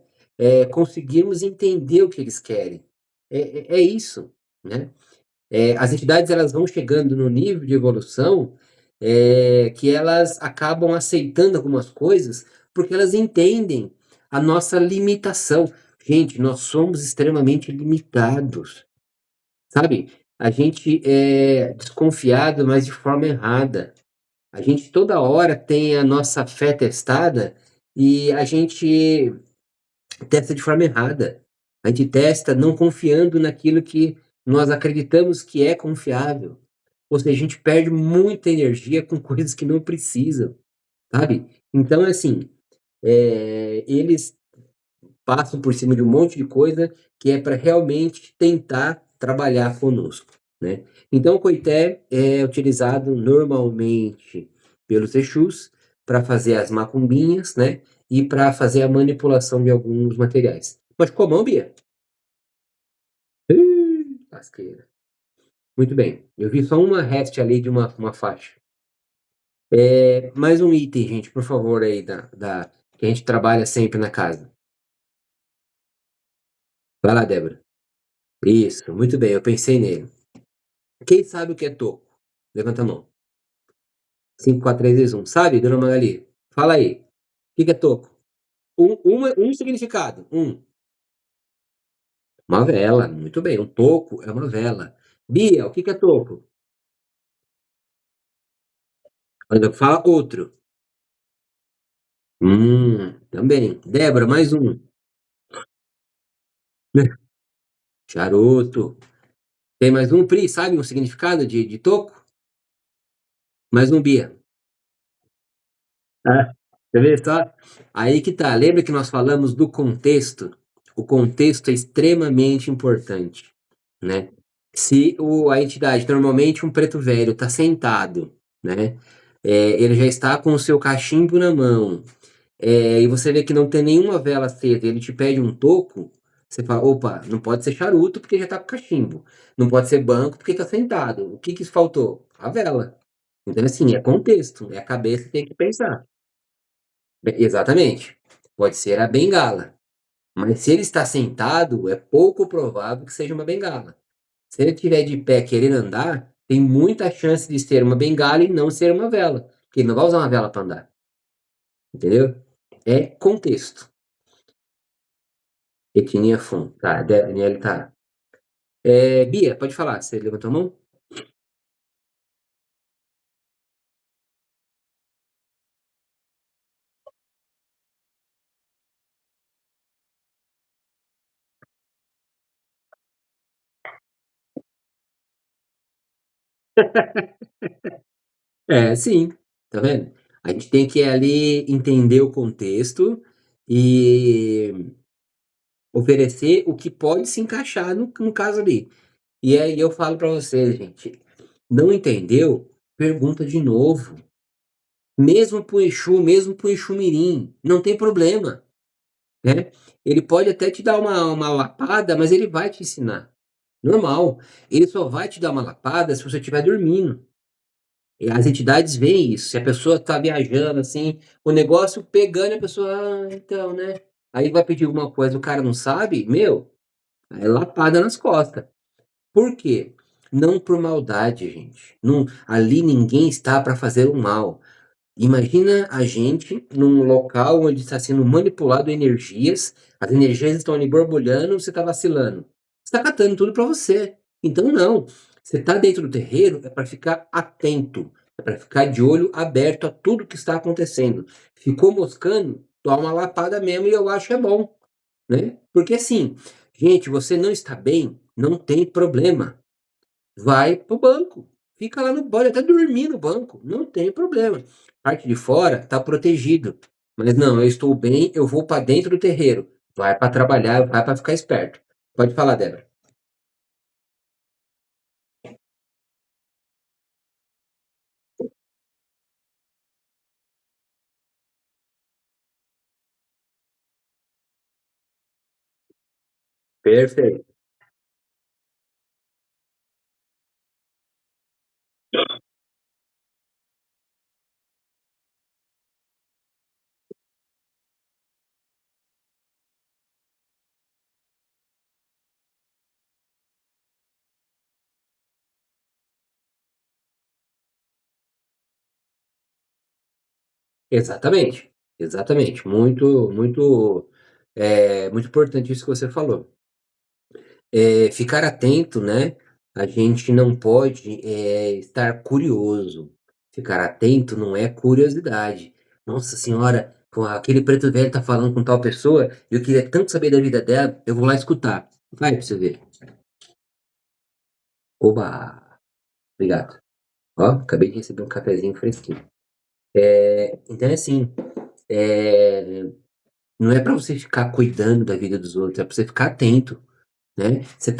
conseguirmos entender o que eles querem. É isso, né. As entidades elas vão chegando no nível de evolução, que elas acabam aceitando algumas coisas, porque elas entendem a nossa limitação. Gente, nós somos extremamente limitados, sabe? A gente é desconfiado, mas de forma errada. A gente toda hora tem a nossa fé testada e a gente testa de forma errada. A gente testa não confiando naquilo que nós acreditamos que é confiável. Ou seja, a gente perde muita energia com coisas que não precisam, sabe. Então, assim, eles passam por cima de um monte de coisa que é para realmente tentar trabalhar conosco, né. Então o coité é utilizado normalmente pelos Exus para fazer as macumbinhas, né, e para fazer a manipulação de alguns materiais. Machucou a mão, Bia? Lasqueira. Muito bem, eu vi só uma haste ali de uma faixa. Mais um item, gente, por favor, aí da que a gente trabalha sempre na casa. Vai lá, Débora. Isso, muito bem, eu pensei nele. Quem sabe o que é toco? Levanta a mão. 5, 4, 3, 2, 1. Sabe, dona Magali? Fala aí. O que é toco? Um significado. Uma vela. Muito bem. Um toco é uma vela. Bia, o que é toco? Olha, fala outro. Também. Débora, mais um. Charuto. Tem mais um, Pri? Sabe o significado de toco? Mais um, Bia. Ah, você vê só? Aí que tá. Lembra que nós falamos do contexto? O contexto é extremamente importante, né? Se a entidade, normalmente um preto velho, está sentado, né? Ele já está com o seu cachimbo na mão, e você vê que não tem nenhuma vela acesa, ele te pede um toco, você fala, opa, não pode ser charuto porque já está com cachimbo, não pode ser banco porque está sentado. O que que faltou? A vela. Então, assim, é contexto, é a cabeça que tem que pensar. Exatamente. Pode ser a bengala, mas se ele está sentado, é pouco provável que seja uma bengala. Se ele estiver de pé querendo andar, tem muita chance de ser uma bengala e não ser uma vela, porque ele não vai usar uma vela para andar, entendeu? É contexto. Etnia fun. Tá, Daniele tá. Bia, pode falar, você levantou a mão? Sim, tá vendo? A gente tem que ali entender o contexto e oferecer o que pode se encaixar no caso ali. E aí eu falo para vocês, gente, não entendeu? Pergunta de novo. Mesmo pro Exu mirim, não tem problema, né. Ele pode até te dar uma lapada, mas ele vai te ensinar, normal. Ele só vai te dar uma lapada se você estiver dormindo. E as entidades veem isso, se a pessoa tá viajando, assim, o negócio pegando a pessoa: "Ah, então, né". Aí vai pedir alguma coisa, o cara não sabe, meu, é lapada nas costas. Por quê? Não por maldade, gente, não, ali ninguém está para fazer o mal. Imagina a gente num local onde está sendo manipulado energias, as energias estão ali borbulhando, você está vacilando. Você está catando tudo para você. Então não, você está dentro do terreiro é para ficar atento, é para ficar de olho aberto a tudo que está acontecendo. Ficou moscando, toma uma lapada mesmo e eu acho é bom, né? Porque assim, gente, você não está bem, não tem problema. Vai pro banco, fica lá no, pode até dormir no banco, não tem problema. Parte de fora tá protegido, mas não, eu estou bem, eu vou para dentro do terreiro. Vai para trabalhar, vai para ficar esperto. Pode falar, Débora. Perfeito. Exatamente, exatamente. Muito importante isso que você falou. Ficar atento, né, a gente não pode, estar curioso. Ficar atento não é curiosidade. "Nossa senhora, pô, aquele preto velho tá falando com tal pessoa, eu queria tanto saber da vida dela, eu vou lá escutar". Vai pra você ver. Oba, obrigado. Ó, acabei de receber um cafezinho fresquinho. Então é assim, eh, não é pra você ficar cuidando da vida dos outros, é pra você ficar atento. Né, você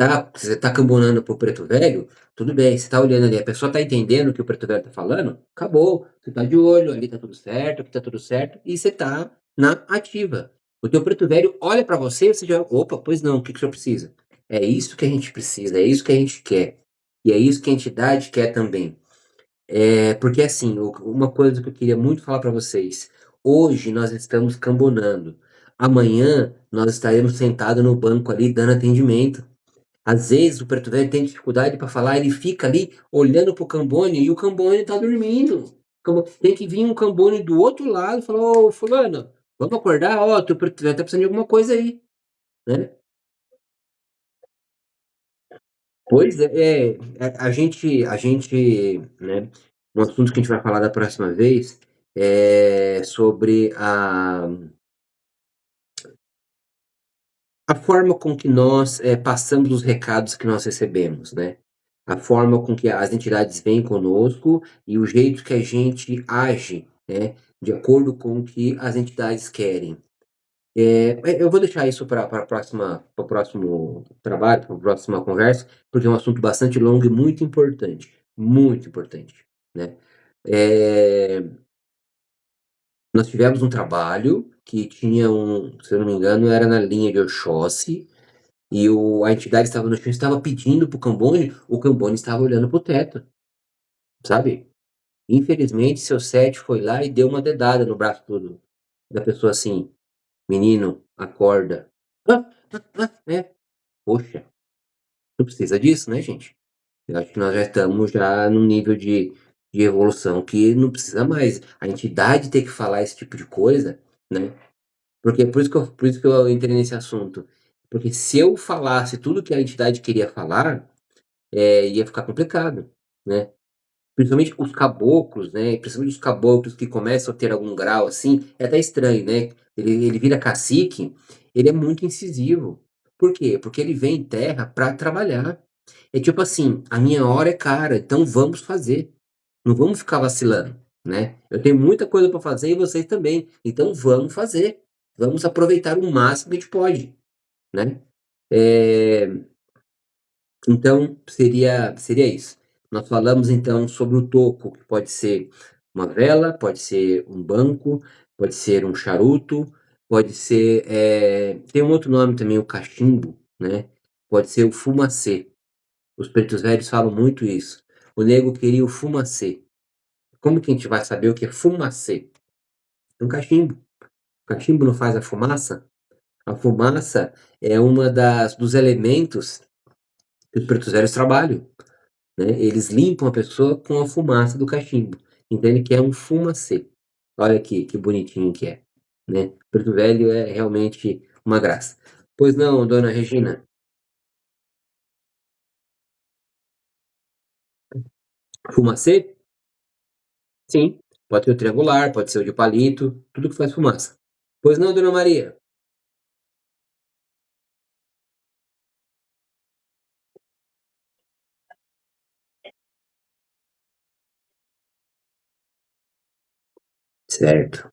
tá cambonando pro preto velho, tudo bem, você tá olhando ali, a pessoa tá entendendo o que o preto velho tá falando, acabou, você tá de olho, ali tá tudo certo, aqui tá tudo certo, e você tá na ativa. O teu preto velho olha pra você e você já: "Opa, pois não, o que que o senhor precisa?". É isso que a gente precisa, é isso que a gente quer, e é isso que a entidade quer também. Porque assim, uma coisa que eu queria muito falar para vocês, hoje nós estamos cambonando, amanhã nós estaremos sentados no banco ali dando atendimento. Às vezes o preto velho tem dificuldade para falar, ele fica ali olhando pro Cambone e o Cambone tá dormindo. Tem que vir um Cambone do outro lado e falar: "Ô fulano, vamos acordar, ó, teu preto velho tá precisando de alguma coisa aí", né. Pois a gente, né, um assunto que a gente vai falar da próxima vez é sobre a forma com que nós, passamos os recados que nós recebemos, né. A forma com que as entidades vêm conosco e o jeito que a gente age, né, de acordo com o que as entidades querem. Eu vou deixar isso para próxima para o próximo trabalho, para a próxima conversa, porque é um assunto bastante longo e muito importante, né. Eh, Nós tivemos um trabalho que tinha se eu não me engano, era na linha de Oxóssi, e a entidade estava no chão, estava pedindo para o Cambone estava olhando para o teto, sabe. Infelizmente, seu Sete foi lá e deu uma dedada no braço da pessoa assim: "Menino, acorda". É. Poxa, não precisa disso, né, gente? Eu acho que nós já estamos já num nível de evolução que não precisa mais a entidade ter que falar esse tipo de coisa, né. Porque por isso que eu entrei nesse assunto, porque se eu falasse tudo que a entidade queria falar, ia ficar complicado, né. Principalmente os caboclos, né, principalmente os caboclos que começam a ter algum grau, assim, é até estranho, né, ele vira cacique, ele é muito incisivo. Por quê? Porque ele vem em terra para trabalhar. É tipo assim: "A minha hora é cara, então vamos fazer, não vamos ficar vacilando, né. Eu tenho muita coisa para fazer e vocês também, então vamos fazer, vamos aproveitar o máximo que a gente pode", né. Eh então, seria isso. Nós falamos então sobre o toco, que pode ser uma vela, pode ser um banco, pode ser um charuto, pode ser, tem um outro nome também, o cachimbo, né, pode ser o fumacê. Os pretos velhos falam muito isso. O nego queria o fumacê. Como que a gente vai saber o que é fumacê? Um cachimbo. O cachimbo não faz a fumaça? A fumaça é uma das dos elementos que os pretos velhos trabalham. Né, eles limpam a pessoa com a fumaça do cachimbo, então ele quer um fumacê. Olha que bonitinho que é, né. Preto Velho é realmente uma graça. Pois não, dona Regina? Fumacê? Sim, pode ser o triangular, pode ser o de palito, tudo que faz fumaça. Pois não, dona Maria? Certo,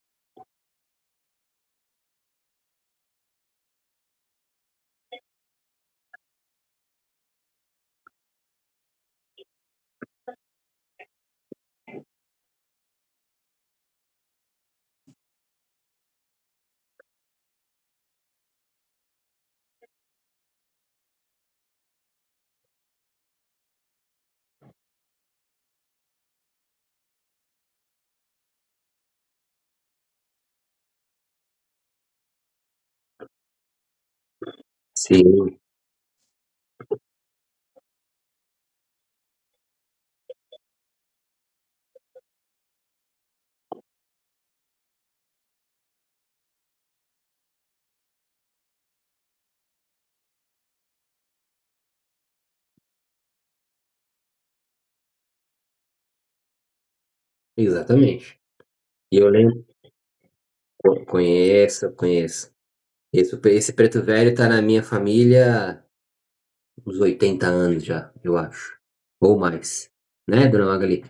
sim, exatamente. E eu lembro, conheço, conheço. Esse preto velho tá na minha família uns 80 anos já, eu acho, ou mais, né, dona Magali?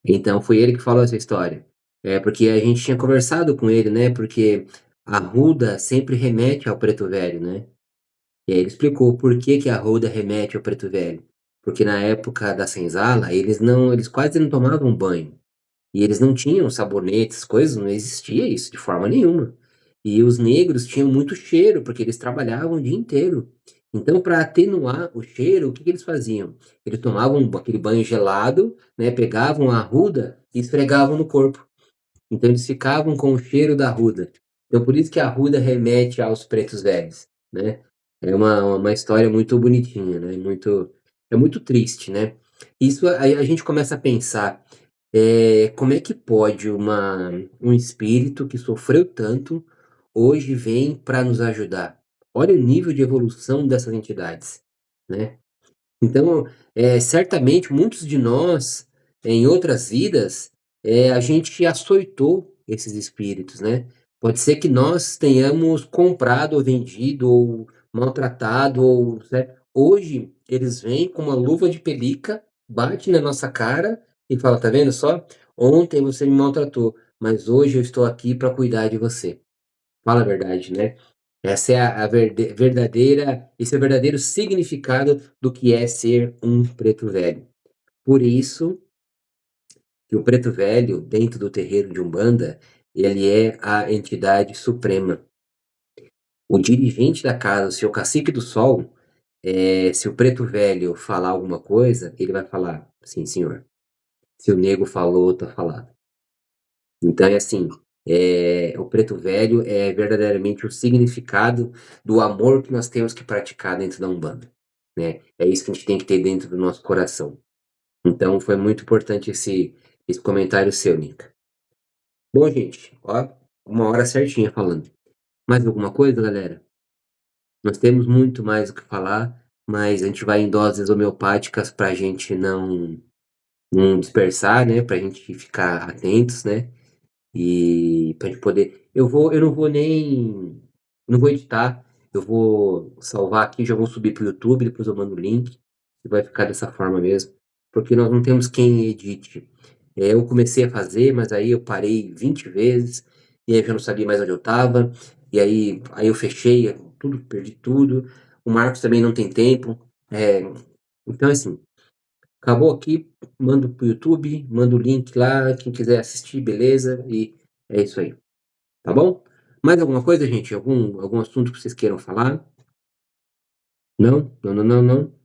Então foi ele que falou essa história. É, porque a gente tinha conversado com ele, né, porque a ruda sempre remete ao preto velho, né. E aí ele explicou por que que a ruda remete ao preto velho. Porque na época da senzala, eles quase não tomavam banho. E eles não tinham sabonetes, coisas, não existia isso de forma nenhuma. E os negros tinham muito cheiro, porque eles trabalhavam o dia inteiro. Então, para atenuar o cheiro, o que que eles faziam? Eles tomavam aquele banho gelado, né, pegavam a arruda e esfregavam no corpo. Então eles ficavam com o cheiro da arruda. Então por isso que a arruda remete aos pretos velhos, né. É uma história muito bonitinha, né, é muito triste, né. Isso aí a gente começa a pensar, como é que pode um espírito que sofreu tanto, hoje vem para nos ajudar? Olha o nível de evolução dessas entidades, né. Então, certamente muitos de nós, em outras vidas, a gente açoitou esses espíritos, né. Pode ser que nós tenhamos comprado ou vendido ou maltratado ou, né, hoje eles vêm com uma luva de pelica, bate na nossa cara e fala: "Tá vendo só? Ontem você me maltratou, mas hoje eu estou aqui para cuidar de você". Fala a verdade, né. Essa é a verdadeira esse é o verdadeiro significado do que é ser um preto velho. Por isso que o preto velho, dentro do terreiro de Umbanda, ele é a entidade suprema. O dirigente da casa, o seu cacique do sol, se o preto velho falar alguma coisa, ele vai falar: "Sim, senhor". Se o nego falou, tá falado. Então é assim, o preto velho é verdadeiramente o significado do amor que nós temos que praticar dentro da Umbanda, né. É isso que a gente tem que ter dentro do nosso coração. Então foi muito importante esse comentário seu, Nica. Bom, gente, ó, 1 hora certinha falando. Mais alguma coisa, galera? Nós temos muito mais o que falar, mas a gente vai em doses homeopáticas pra gente não dispersar, né, pra gente ficar atentos, né. E pra gente poder eu não vou editar, eu vou salvar aqui, já vou subir para o YouTube, depois eu mando o link, e vai ficar dessa forma mesmo, porque nós não temos quem edite. Eu comecei a fazer, mas aí eu parei 20 vezes, e aí eu já não sabia mais onde eu estava, e aí eu fechei tudo, perdi tudo. O Marcos também não tem tempo, então assim, acabou aqui, mando pro YouTube, mando o link lá, quem quiser assistir, beleza, e é isso aí, tá bom? Mais alguma coisa, gente? Algum assunto que vocês queiram falar? Não? Não, não, não, não?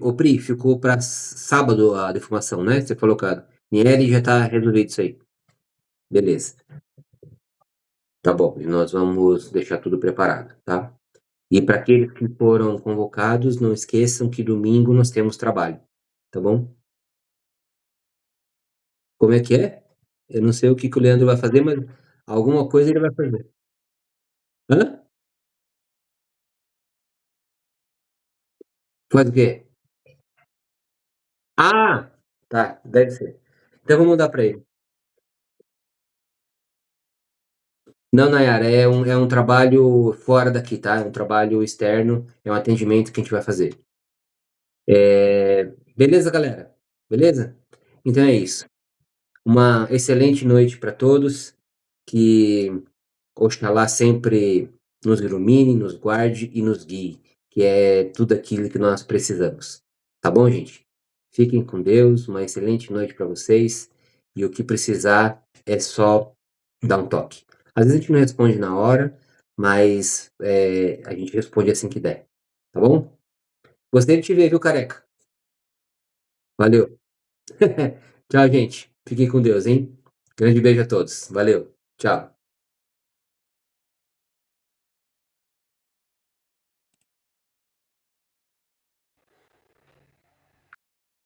Ô Pri, ficou para sábado a defumação, né? Você falou com a Niele e já tá resolvido isso aí. Beleza, tá bom. E nós vamos deixar tudo preparado, tá? E para aqueles que foram convocados, não esqueçam que domingo nós temos trabalho, tá bom? Como é que é? Eu não sei o que que o Leandro vai fazer, mas alguma coisa ele vai fazer. Hã? Faz o quê? Ah! Tá, deve ser. Então eu vou mandar pra ele. Não, Nayara, é um trabalho fora daqui, tá? É um trabalho externo, é um atendimento que a gente vai fazer. Beleza, galera? Beleza? Então é isso. Uma excelente noite para todos, que Oxalá sempre nos ilumine, nos guarde e nos guie, que é tudo aquilo que nós precisamos. Tá bom, gente? Fiquem com Deus, uma excelente noite para vocês e o que precisar é só dar um toque. Às vezes a gente não responde na hora, mas a gente responde assim que der. Tá bom? Gostei de te ver, viu, careca? Valeu. Tchau, gente. Fiquem com Deus, hein? Grande beijo a todos. Valeu. Tchau.